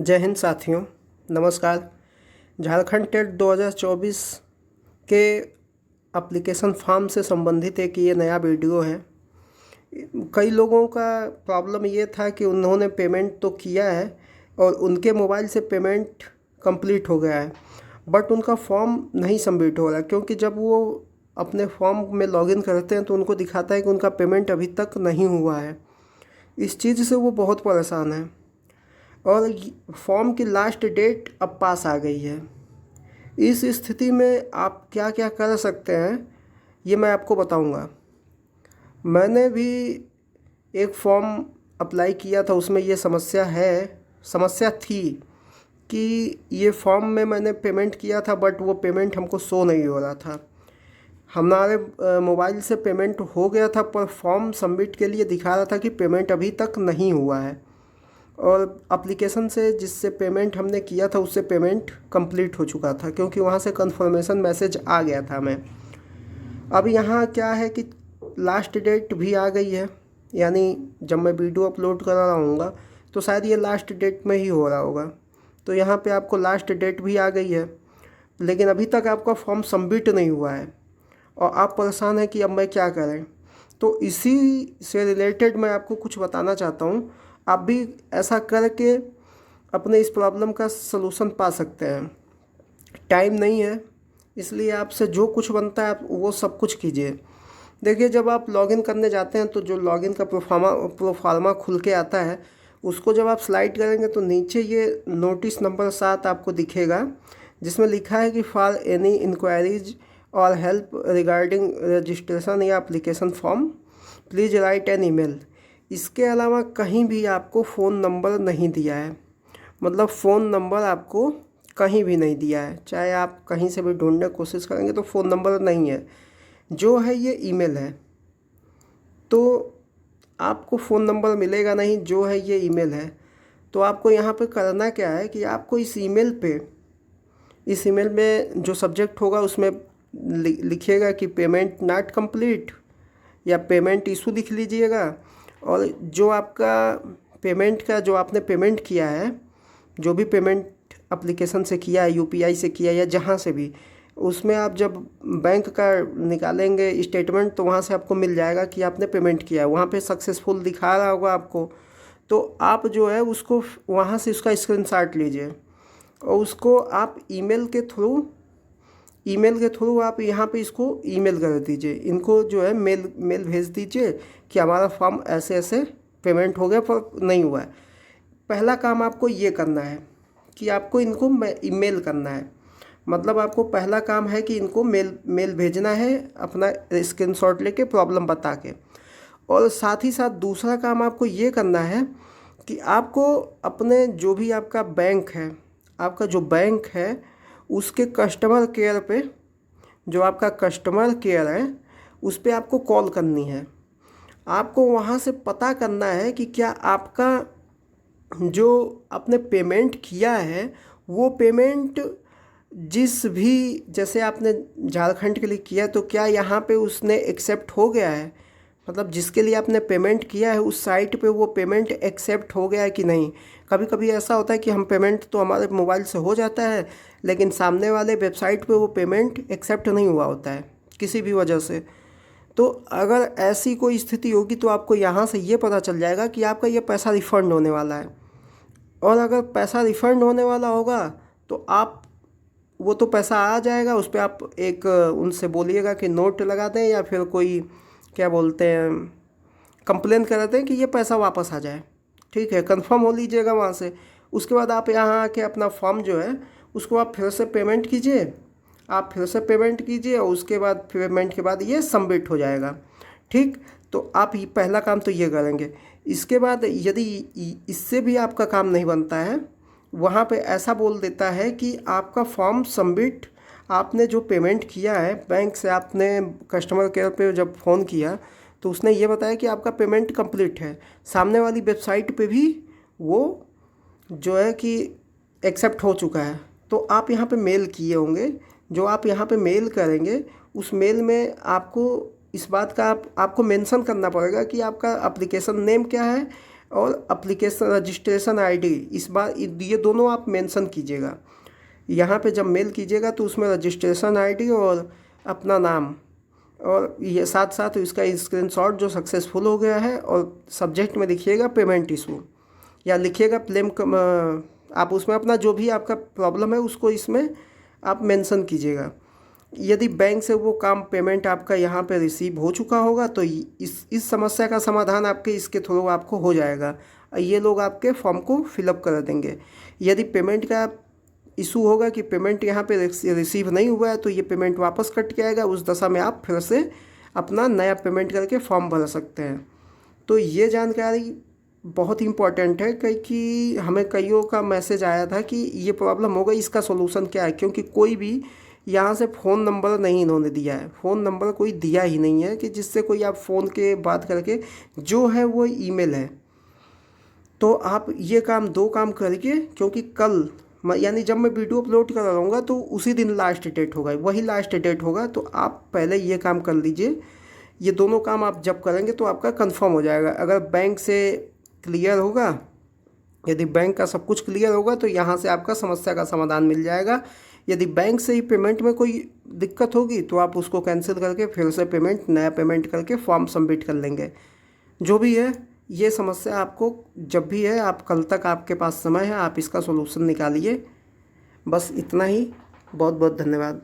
जय हिंद साथियों, नमस्कार। झारखंड टेट 2024 के एप्लीकेशन फॉर्म से संबंधित एक ये नया वीडियो है। कई लोगों का प्रॉब्लम ये था कि उन्होंने पेमेंट तो किया है और उनके मोबाइल से पेमेंट कंप्लीट हो गया है, बट उनका फॉर्म नहीं सबमिट हो रहा, क्योंकि जब वो अपने फॉर्म में लॉगिन करते हैं तो उनको दिखाता है कि उनका पेमेंट अभी तक नहीं हुआ है। इस चीज़ से वो बहुत परेशान है और फॉर्म की लास्ट डेट अब पास आ गई है। इस स्थिति में आप क्या क्या कर सकते हैं ये मैं आपको बताऊंगा। मैंने भी एक फॉर्म अप्लाई किया था, उसमें ये समस्या थी कि ये फॉर्म में मैंने पेमेंट किया था बट वो पेमेंट हमको शो नहीं हो रहा था। हमारे मोबाइल से पेमेंट हो गया था पर फॉर्म सबमिट के लिए दिखा रहा था कि पेमेंट अभी तक नहीं हुआ है, और एप्लीकेशन से जिससे पेमेंट हमने किया था उससे पेमेंट कंप्लीट हो चुका था, क्योंकि वहाँ से कंफर्मेशन मैसेज आ गया था हमें। अब यहाँ क्या है कि लास्ट डेट भी आ गई है, यानी जब मैं वीडियो अपलोड कर रहा हूँगा तो शायद ये लास्ट डेट में ही हो रहा होगा। तो यहाँ पे आपको लास्ट डेट भी आ गई है, लेकिन अभी तक आपका फॉर्म सबमिट नहीं हुआ है और आप परेशान हैं कि अब मैं क्या करें। तो इसी से रिलेटेड मैं आपको कुछ बताना चाहता हूँ। आप भी ऐसा करके अपने इस प्रॉब्लम का सलूशन पा सकते हैं। टाइम नहीं है, इसलिए आपसे जो कुछ बनता है आप वो सब कुछ कीजिए। देखिए, जब आप लॉगिन करने जाते हैं तो जो लॉगिन का प्रोफार्मा खुल के आता है, उसको जब आप स्लाइड करेंगे तो नीचे ये नोटिस नंबर 7 आपको दिखेगा, जिसमें लिखा है कि फॉर एनी इंक्वायरीज और हेल्प रिगार्डिंग रजिस्ट्रेशन या application form please write an email. इसके अलावा कहीं भी आपको फ़ोन नंबर नहीं दिया है, मतलब फ़ोन नंबर आपको कहीं भी नहीं दिया है। चाहे आप कहीं से भी ढूंढने की कोशिश करेंगे तो फ़ोन नंबर नहीं है, जो है ये ईमेल है। तो आपको फ़ोन नंबर मिलेगा नहीं, जो है ये ईमेल है। तो आपको यहाँ पे करना क्या है कि आपको इस ईमेल में जो सब्जेक्ट होगा उसमें लिखिएगा कि पेमेंट नॉट कंप्लीट या पेमेंट इशू लिख लीजिएगा। और जो आपका पेमेंट का जो आपने पेमेंट किया है, जो भी पेमेंट एप्लीकेशन से किया है, यूपीआई से किया या जहाँ से भी, उसमें आप जब बैंक का निकालेंगे स्टेटमेंट तो वहाँ से आपको मिल जाएगा कि आपने पेमेंट किया है। वहाँ पे सक्सेसफुल दिखा रहा होगा आपको, तो आप जो है उसको वहाँ से उसका स्क्रीनशॉट लीजिए और उसको आप ईमेल के थ्रू आप यहाँ पे इसको ईमेल कर दीजिए। इनको जो है मेल भेज दीजिए कि हमारा फॉर्म ऐसे ऐसे पेमेंट हो गया पर नहीं हुआ है। पहला काम आपको ये करना है कि आपको इनको ईमेल करना है। मतलब आपको पहला काम है कि इनको मेल भेजना है अपना स्क्रीनशॉट लेके, प्रॉब्लम बता के। और साथ ही साथ दूसरा काम आपको ये करना है कि आपको अपने जो भी आपका बैंक है उसके कस्टमर केयर पे, जो आपका कस्टमर केयर है उस पे आपको कॉल करनी है। आपको वहाँ से पता करना है कि क्या आपका जो आपने पेमेंट किया है वो पेमेंट जिस भी, जैसे आपने झारखंड के लिए किया तो क्या यहाँ पे उसने एक्सेप्ट हो गया है, मतलब जिसके लिए आपने पेमेंट किया है उस साइट पे वो पेमेंट एक्सेप्ट हो गया है कि नहीं। कभी कभी ऐसा होता है कि हम पेमेंट तो हमारे मोबाइल से हो जाता है, लेकिन सामने वाले वेबसाइट पे वो पेमेंट एक्सेप्ट नहीं हुआ होता है किसी भी वजह से। तो अगर ऐसी कोई स्थिति होगी तो आपको यहाँ से ये पता चल जाएगा कि आपका ये पैसा रिफ़ंड होने वाला है। और अगर पैसा रिफ़ंड होने वाला होगा तो आप वो तो पैसा आ जाएगा, उस पर आप एक उनसे बोलिएगा कि नोट लगा दें या फिर कोई क्या बोलते हैं कंप्लेन कर दें कि ये पैसा वापस आ जाए। ठीक है, कंफर्म हो लीजिएगा वहाँ से। उसके बाद आप यहाँ आके अपना फॉर्म जो है उसको आप फिर से पेमेंट कीजिए। और उसके बाद पेमेंट के बाद ये सबमिट हो जाएगा। ठीक, तो आप ये पहला काम तो ये करेंगे। इसके बाद यदि इससे भी आपका काम नहीं बनता है, वहाँ पे ऐसा बोल देता है कि आपका फॉर्म सबमिट, आपने जो पेमेंट किया है बैंक से, आपने कस्टमर केयर पे जब फ़ोन किया तो उसने ये बताया कि आपका पेमेंट कंप्लीट है। सामने वाली वेबसाइट पे भी वो जो है कि एक्सेप्ट हो चुका है। तो आप यहाँ पे मेल किए होंगे, जो आप यहाँ पे मेल करेंगे उस मेल में आपको इस बात का आपको मेंशन करना पड़ेगा कि आपका एप्लीकेशन नेम क्या है और एप्लीकेशन रजिस्ट्रेशन आईडी, इस बार ये दोनों आप मेंशन कीजिएगा। यहाँ पे जब मेल कीजिएगा तो उसमें रजिस्ट्रेशन आईडी और अपना नाम, और ये साथ साथ इसका स्क्रीनशॉट जो सक्सेसफुल हो गया है, और सब्जेक्ट में लिखिएगा पेमेंट इशू, या लिखिएगा आप उसमें अपना जो भी आपका प्रॉब्लम है उसको इसमें आप मेंशन कीजिएगा। यदि बैंक से वो काम पेमेंट आपका यहाँ पे रिसीव हो चुका होगा तो इस समस्या का समाधान आपके इसके थ्रू आपको हो जाएगा। ये लोग आपके फॉर्म को फिलअप कर देंगे। यदि पेमेंट का इशू होगा कि पेमेंट यहाँ पे रिसीव नहीं हुआ है तो ये पेमेंट वापस कट जाएगा, उस दशा में आप फिर से अपना नया पेमेंट करके फॉर्म भर सकते हैं। तो ये जानकारी बहुत इम्पॉर्टेंट है, क्योंकि हमें कईयों का मैसेज आया था कि ये प्रॉब्लम हो गई, इसका सोल्यूशन क्या है, क्योंकि कोई भी यहाँ से फ़ोन नंबर नहीं इन्होंने दिया है, फ़ोन नंबर कोई दिया ही नहीं है कि जिससे कोई आप फ़ोन के बात करके, जो है वो ईमेल है। तो आप ये काम 2 काम करके, क्योंकि कल यानी जब मैं वीडियो अपलोड कर रहा हूँ तो उसी दिन लास्ट डेट होगा, वही लास्ट डेट होगा। तो आप पहले ये काम कर लीजिए। ये दोनों काम आप जब करेंगे तो आपका कंफर्म हो जाएगा। अगर बैंक से क्लियर होगा, यदि बैंक का सब कुछ क्लियर होगा तो यहाँ से आपका समस्या का समाधान मिल जाएगा। यदि बैंक से ही पेमेंट में कोई दिक्कत होगी तो आप उसको कैंसिल करके फिर से नया पेमेंट करके फॉर्म सबमिट कर लेंगे। जो भी है, ये समस्या आपको जब भी है, आप कल तक आपके पास समय है, आप इसका सोल्यूशन निकालिए। बस इतना ही। बहुत बहुत धन्यवाद।